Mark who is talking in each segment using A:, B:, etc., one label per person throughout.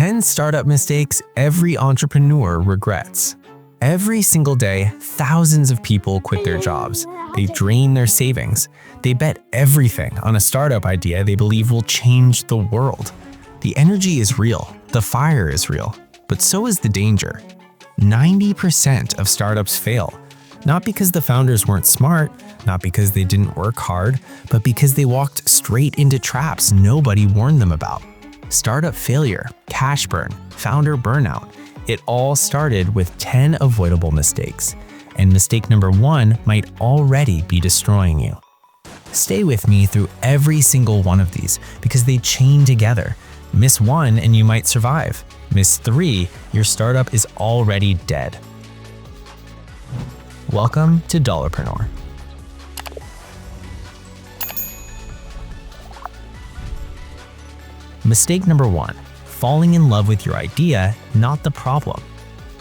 A: 10 startup mistakes every entrepreneur regrets. Every single day, thousands of people quit their jobs. They drain their savings. They bet everything on a startup idea they believe will change the world. The energy is real, the fire is real, but so is the danger. 90% of startups fail, not because the founders weren't smart, not because they didn't work hard, but because they walked straight into traps nobody warned them about. Startup failure, cash burn, founder burnout, it all started with 10 avoidable mistakes. And mistake number 1 might already be destroying you. Stay with me through every single one of these because they chain together. Miss 1 and you might survive. Miss 3, your startup is already dead. Welcome to DollarPreneur. Mistake number 1, falling in love with your idea, not the problem.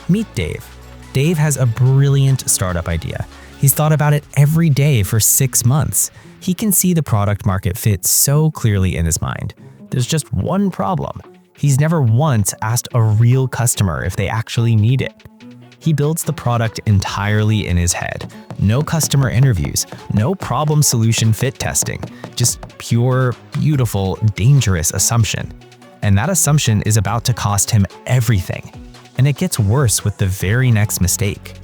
A: Meet Dave. Dave has a brilliant startup idea. He's thought about it every day for 6 months. He can see the product market fit so clearly in his mind. There's just one problem. He's never once asked a real customer if they actually need it. He builds the product entirely in his head. No customer interviews, no problem-solution fit testing, just pure, beautiful, dangerous assumption. And that assumption is about to cost him everything. And it gets worse with the very next mistake.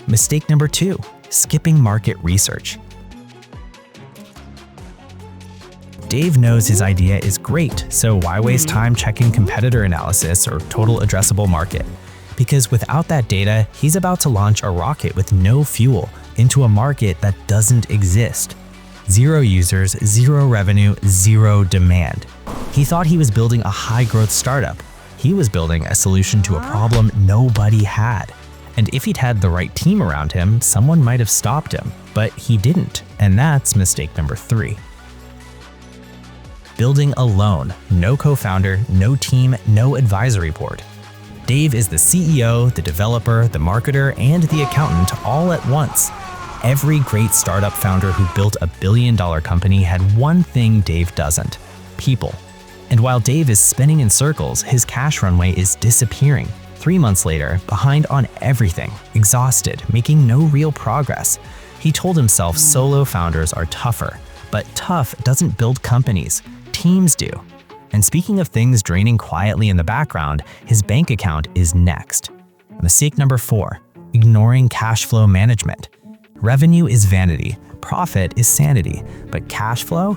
A: Mistake number 2, skipping market research. Dave knows his idea is great, so why waste time checking competitor analysis or total addressable market? Because without that data, he's about to launch a rocket with no fuel into a market that doesn't exist. 0 users, 0 revenue, 0 demand. He thought he was building a high-growth startup. He was building a solution to a problem nobody had. And if he'd had the right team around him, someone might have stopped him, but he didn't, and that's mistake number 3. Building alone, no co-founder, no team, no advisory board. Dave is the CEO, the developer, the marketer, and the accountant all at once. Every great startup founder who built a billion-dollar company had one thing Dave doesn't: people. And while Dave is spinning in circles, his cash runway is disappearing. 3 months later, behind on everything, exhausted, making no real progress. He told himself solo founders are tougher, but tough doesn't build companies, teams do. And speaking of things draining quietly in the background, his bank account is next. Mistake number 4, ignoring cash flow management. Revenue is vanity, profit is sanity, but cash flow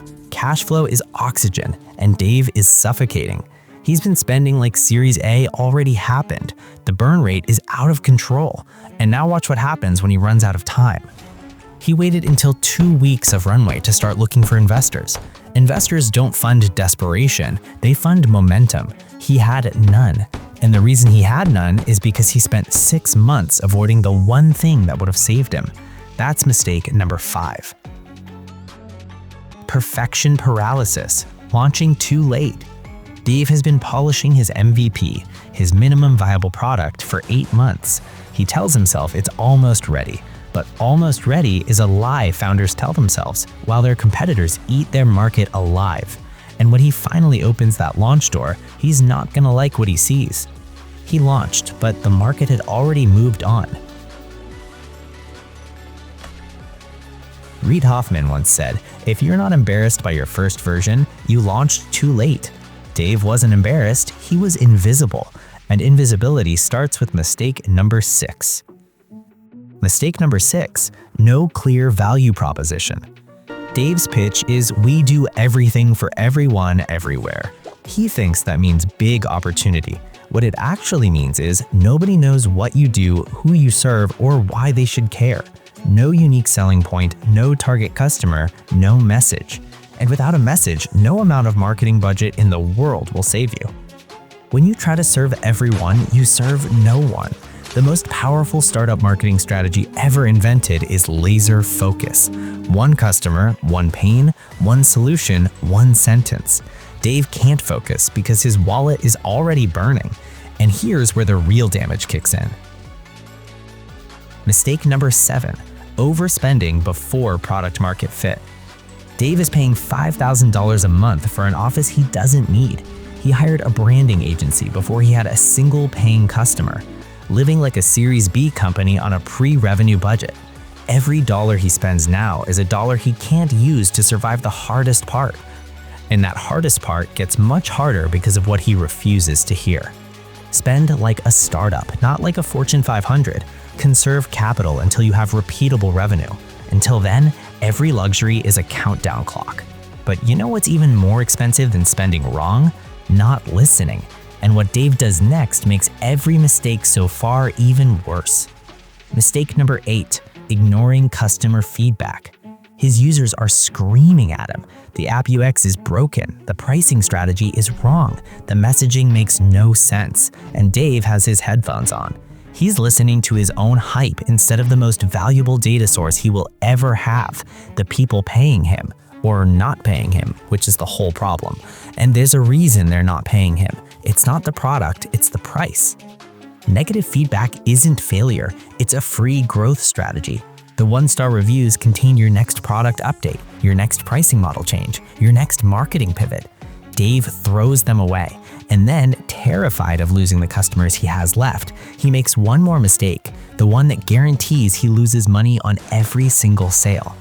A: is oxygen, and Dave is suffocating. He's been spending like Series A already happened. The burn rate is out of control, and now watch what happens when he runs out of time. He waited until 2 weeks of runway to start looking for investors. Investors don't fund desperation, they fund momentum. He had none. And the reason he had none is because he spent 6 months avoiding the one thing that would have saved him. That's mistake number 5. Perfection paralysis, launching too late. Dave has been polishing his MVP, his minimum viable product, for 8 months. He tells himself it's almost ready. But almost ready is a lie founders tell themselves, while their competitors eat their market alive. And when he finally opens that launch door, he's not gonna like what he sees. He launched, but the market had already moved on. Reid Hoffman once said, "If you're not embarrassed by your first version, you launched too late." Dave wasn't embarrassed, he was invisible. And invisibility starts with mistake number 6. Mistake number 6, no clear value proposition. Dave's pitch is we do everything for everyone everywhere. He thinks that means big opportunity. What it actually means is nobody knows what you do, who you serve, or why they should care. No unique selling point, no target customer, no message. And without a message, no amount of marketing budget in the world will save you. When you try to serve everyone, you serve no one. The most powerful startup marketing strategy ever invented is laser focus. One customer, one pain, one solution, one sentence. Dave can't focus because his wallet is already burning. And here's where the real damage kicks in. Mistake number 7, overspending before product market fit. Dave is paying $5,000 a month for an office he doesn't need. He hired a branding agency before he had a single paying customer, living like a Series B company on a pre-revenue budget. Every dollar he spends now is a dollar he can't use to survive the hardest part. And that hardest part gets much harder because of what he refuses to hear. Spend like a startup, not like a Fortune 500. Conserve capital until you have repeatable revenue. Until then, every luxury is a countdown clock. But you know what's even more expensive than spending wrong? Not listening. And what Dave does next makes every mistake so far even worse. Mistake number 8, ignoring customer feedback. His users are screaming at him. The app UX is broken, the pricing strategy is wrong, the messaging makes no sense, and Dave has his headphones on. He's listening to his own hype instead of the most valuable data source he will ever have, the people paying him, or not paying him, which is the whole problem. And there's a reason they're not paying him. It's not the product, it's the price. Negative feedback isn't failure, it's a free growth strategy. The 1-star reviews contain your next product update, your next pricing model change, your next marketing pivot. Dave throws them away, and then, terrified of losing the customers he has left, he makes one more mistake, the one that guarantees he loses money on every single sale.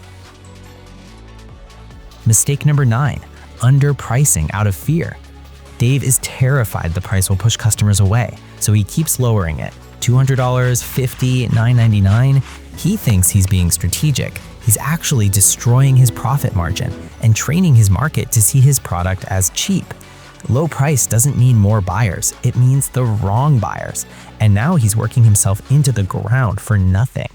A: Mistake number 9, underpricing out of fear. Dave is terrified the price will push customers away, so he keeps lowering it. $200, $50, $9.99. He thinks he's being strategic. He's actually destroying his profit margin and training his market to see his product as cheap. Low price doesn't mean more buyers, it means the wrong buyers. And now he's working himself into the ground for nothing.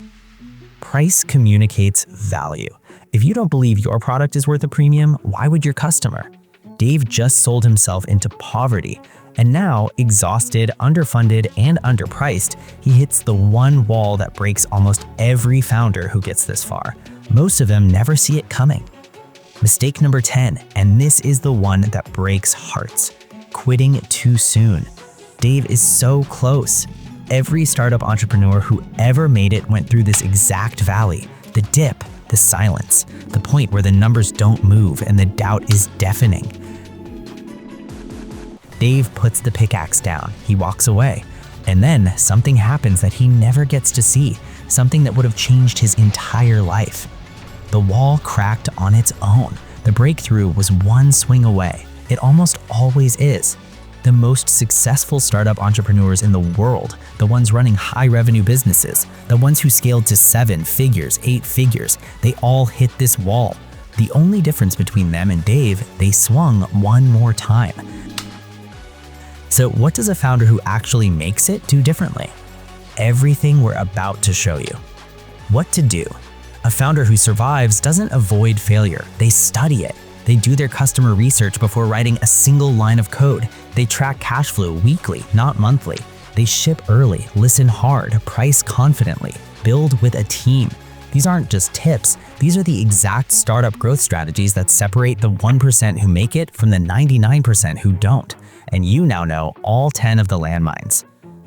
A: Price communicates value. If you don't believe your product is worth a premium, why would your customer? Dave just sold himself into poverty. And now, exhausted, underfunded, and underpriced, he hits the one wall that breaks almost every founder who gets this far. Most of them never see it coming. Mistake number 10, and this is the one that breaks hearts: quitting too soon. Dave is so close. Every startup entrepreneur who ever made it went through this exact valley, the dip, the silence, the point where the numbers don't move and the doubt is deafening. Dave puts the pickaxe down, he walks away, and then something happens that he never gets to see, something that would have changed his entire life. The wall cracked on its own. The breakthrough was one swing away. It almost always is. The most successful startup entrepreneurs in the world, the ones running high-revenue businesses, the ones who scaled to 7 figures, 8 figures, they all hit this wall. The only difference between them and Dave, they swung one more time. So what does a founder who actually makes it do differently? Everything we're about to show you. What to do. A founder who survives doesn't avoid failure, they study it. They do their customer research before writing a single line of code. They track cash flow weekly, not monthly. They ship early, listen hard, price confidently, build with a team. These aren't just tips, these are the exact startup growth strategies that separate the 1% who make it from the 99% who don't. And you now know all 10 of the landmines.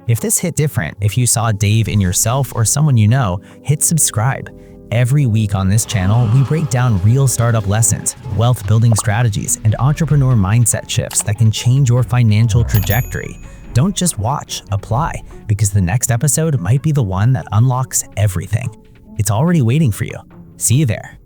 A: If this hit different, if you saw Dave in yourself or someone you know, hit subscribe. Every week on this channel, we break down real startup lessons, wealth building strategies, and entrepreneur mindset shifts that can change your financial trajectory. Don't just watch, apply, because the next episode might be the one that unlocks everything. It's already waiting for you. See you there.